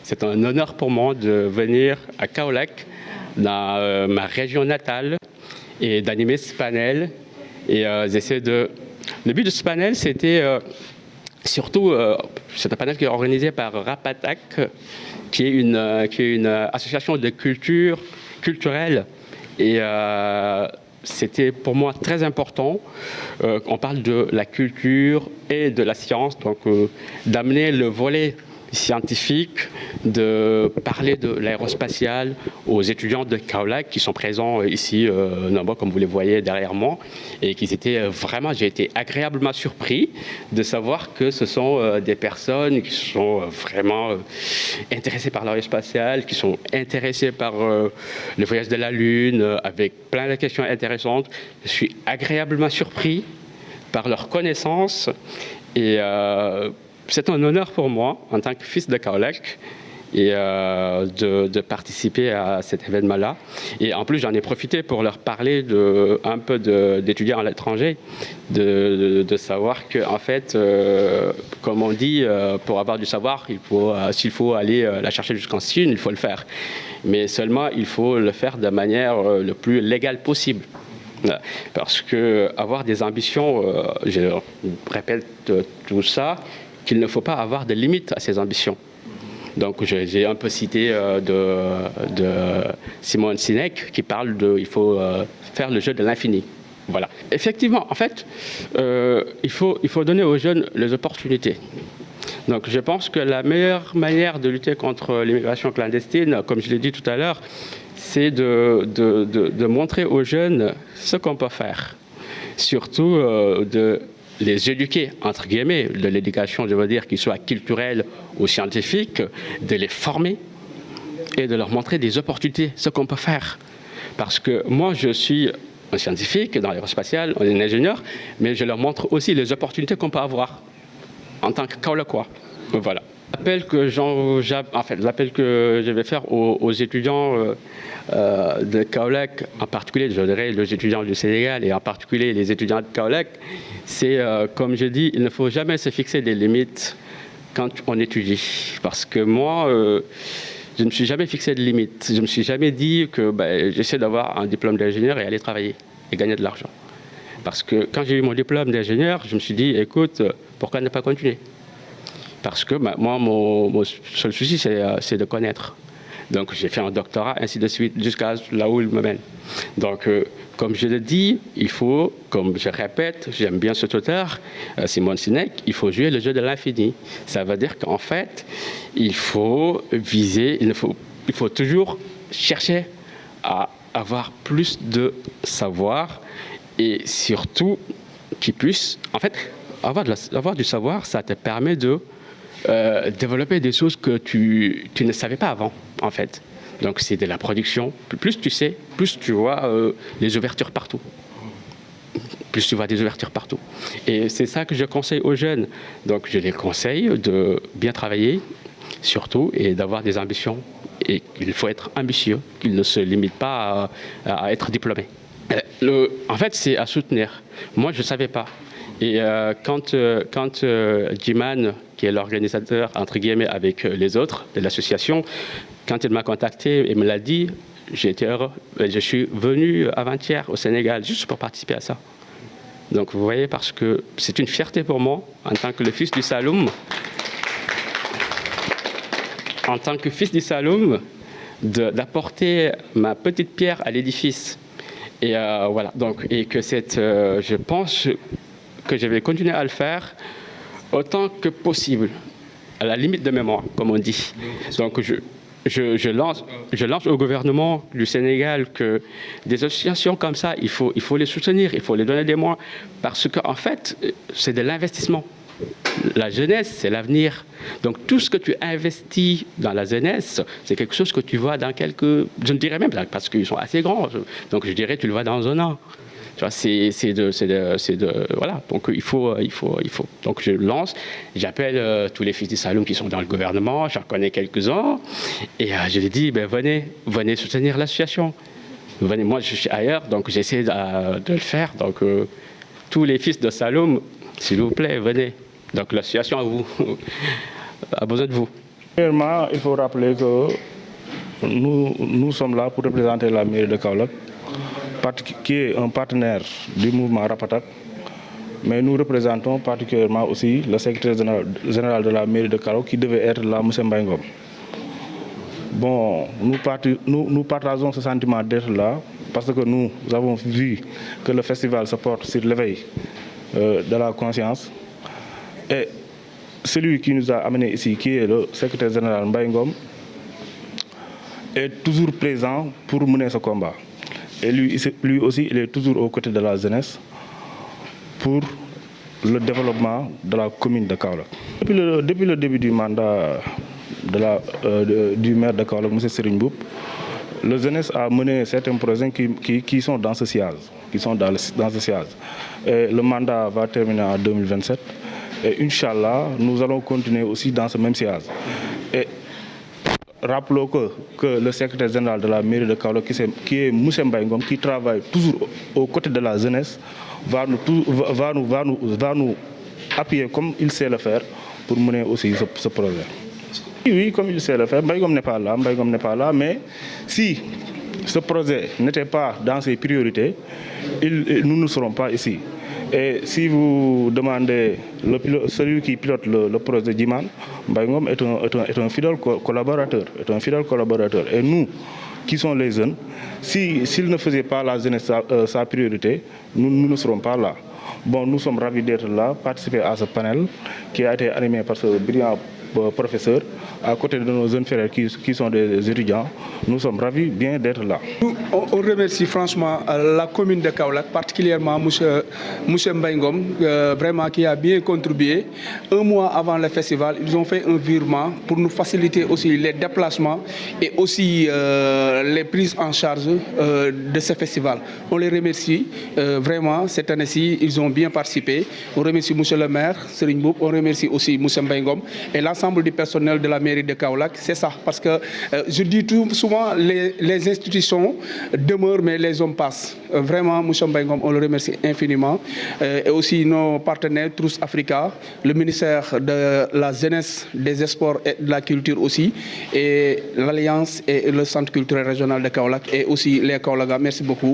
C'est un honneur pour moi de venir à Kaolack, dans ma région natale, et d'animer ce panel. Et j'essaie de... Le but de ce panel, c'était surtout, c'est un panel qui est organisé par Rapatak, qui est une association de culture culturelle. Et c'était pour moi très important. On parle de la culture et de la science, donc d'amener le volet scientifique, de parler de l'aérospatiale aux étudiants de Kaolack qui sont présents ici, nombreux comme vous les voyez derrière moi, et qui étaient vraiment, j'ai été agréablement surpris de savoir que ce sont des personnes qui sont vraiment intéressées par l'aérospatiale, qui sont intéressées par le voyage de la Lune, avec plein de questions intéressantes. Je suis agréablement surpris par leur connaissance et c'est un honneur pour moi, en tant que fils de Kaolack, et de participer à cet événement-là. Et en plus, j'en ai profité pour leur parler un peu d'étudiants à l'étranger, de savoir qu'en fait, comme on dit, pour avoir du savoir, s'il faut aller la chercher jusqu'en Chine, il faut le faire. Mais seulement, il faut le faire de manière le plus légale possible. Parce que avoir des ambitions, je répète tout ça, qu'il ne faut pas avoir de limite à ses ambitions. Donc j'ai un peu cité de Simon Sinek qui parle il faut faire le jeu de l'infini. Voilà. Effectivement, en fait, il faut donner aux jeunes les opportunités. Donc je pense que la meilleure manière de lutter contre l'immigration clandestine, comme je l'ai dit tout à l'heure, c'est de montrer aux jeunes ce qu'on peut faire. Surtout de les éduquer, entre guillemets, de l'éducation, je veux dire, qu'il soit culturelle ou scientifique, de les former et de leur montrer des opportunités, ce qu'on peut faire. Parce que moi, je suis un scientifique dans l'aérospatial, un ingénieur, mais je leur montre aussi les opportunités qu'on peut avoir en tant que Kaolackois. Voilà. L'appel que je vais faire aux étudiants de Kaolack, en particulier, je dirais les étudiants du Sénégal et en particulier les étudiants de Kaolack, c'est, comme je dis, il ne faut jamais se fixer des limites quand on étudie. Parce que moi, je ne me suis jamais fixé de limites. Je ne me suis jamais dit que j'essaie d'avoir un diplôme d'ingénieur et aller travailler et gagner de l'argent. Parce que quand j'ai eu mon diplôme d'ingénieur, je me suis dit, écoute, pourquoi ne pas continuer ? Parce que moi, mon seul souci, c'est de connaître. Donc, j'ai fait un doctorat, ainsi de suite, jusqu'à là où il me mène. Donc, comme je le dis, il faut, comme je répète, j'aime bien cet auteur, Simon Sinek, il faut jouer le jeu de l'infini. Ça veut dire qu'en fait, il faut viser, il faut toujours chercher à avoir plus de savoir et surtout qu'il puisse, en fait, avoir du savoir, ça te permet de développer des choses que tu ne savais pas avant, en fait. Donc, c'est de la production. Plus tu sais, plus tu vois les ouvertures partout. Plus tu vois des ouvertures partout. Et c'est ça que je conseille aux jeunes. Donc, je les conseille de bien travailler, surtout, et d'avoir des ambitions. Et il faut être ambitieux, qu'il ne se limite pas à être diplômé. En fait, c'est à soutenir. Moi, je ne savais pas. Et quand Jiman, qui est l'organisateur, entre guillemets, avec les autres de l'association, quand il m'a contacté et me l'a dit, j'ai été heureux. Je suis venu avant-hier au Sénégal juste pour participer à ça. Donc vous voyez, parce que c'est une fierté pour moi, en tant que le fils du Saloum, d'apporter ma petite pierre à l'édifice. Et voilà, donc, et que je pense que je vais continuer à le faire autant que possible, à la limite de mes moyens, comme on dit. Donc je lance au gouvernement du Sénégal que des associations comme ça, il faut les soutenir, il faut les donner des moyens, parce qu'en fait, c'est de l'investissement. La jeunesse, c'est l'avenir. Donc tout ce que tu investis dans la jeunesse, c'est quelque chose que tu vois dans je ne dirais même pas, parce qu'ils sont assez grands, donc je dirais tu le vois dans un an. Tu vois, voilà. Donc il faut. Donc je lance, j'appelle tous les fils du Saloum qui sont dans le gouvernement, j'en connais quelques-uns, et je les dis, venez soutenir l'association. Venez, moi je suis ailleurs, donc j'essaie de le faire. Donc tous les fils de Saloum, s'il vous plaît, venez. Donc l'association a besoin de vous. Premièrement, il faut rappeler que nous sommes là pour représenter la mairie de Kaolack, qui est un partenaire du mouvement Rapatak, mais nous représentons particulièrement aussi le secrétaire général de la mairie de Kaolack qui devait être là, M. Mbaye Ngom. Bon, nous partageons ce sentiment d'être là parce que nous avons vu que le festival se porte sur l'éveil de la conscience. Et celui qui nous a amenés ici, qui est le secrétaire général Mbaye Ngom, est toujours présent pour mener ce combat. Et lui aussi, il est toujours aux côtés de la jeunesse pour le développement de la commune de Kaolack. Depuis le début du mandat du maire de Kaolack, M. Serigne Mboup, la jeunesse a mené certains projets qui sont dans ce sillage. Et le mandat va terminer en 2027. Et Inch'Allah, nous allons continuer aussi dans ce même sillage. Et rappelons que le secrétaire général de la mairie de Kaolack, qui est M. Mbaye Ngom, qui travaille toujours aux côtés de la jeunesse, va nous appuyer comme il sait le faire pour mener aussi ce projet. Oui, comme il sait le faire, Mbaye Ngom n'est pas là, mais si ce projet n'était pas dans ses priorités, nous ne serons pas ici. Et si vous demandez celui qui pilote le projet Djiman, Mbaye Ngom est un fidèle collaborateur. Et nous, qui sommes les jeunes, s'il ne faisait pas la jeunesse sa priorité, nous ne serons pas là. Bon, nous sommes ravis d'être là, participer à ce panel qui a été animé par ce brillant professeur, à côté de nos jeunes frères qui sont des étudiants. Nous sommes ravis bien d'être là. On remercie franchement la commune de Kaolack, particulièrement M. Mbaye Ngom, vraiment qui a bien contribué. Un mois avant le festival, ils ont fait un virement pour nous faciliter aussi les déplacements et aussi les prises en charge de ce festival. On les remercie vraiment cette année-ci, ils ont bien participé. On remercie M. le maire, Serigne Mboup, on remercie aussi M. Mbaye Ngom et l'ensemble du personnel de la mairie de Kaolack. C'est ça, parce que je dis souvent, les institutions demeurent, mais les hommes passent. Vraiment, M. Mbaye Ngom, on le remercie infiniment. Et aussi nos partenaires, Trousse Africa, le ministère de la Jeunesse, des Sports et de la Culture aussi, et l'Alliance et le Centre culturel régional de Kaolack, et aussi les Kaolackas. Merci beaucoup.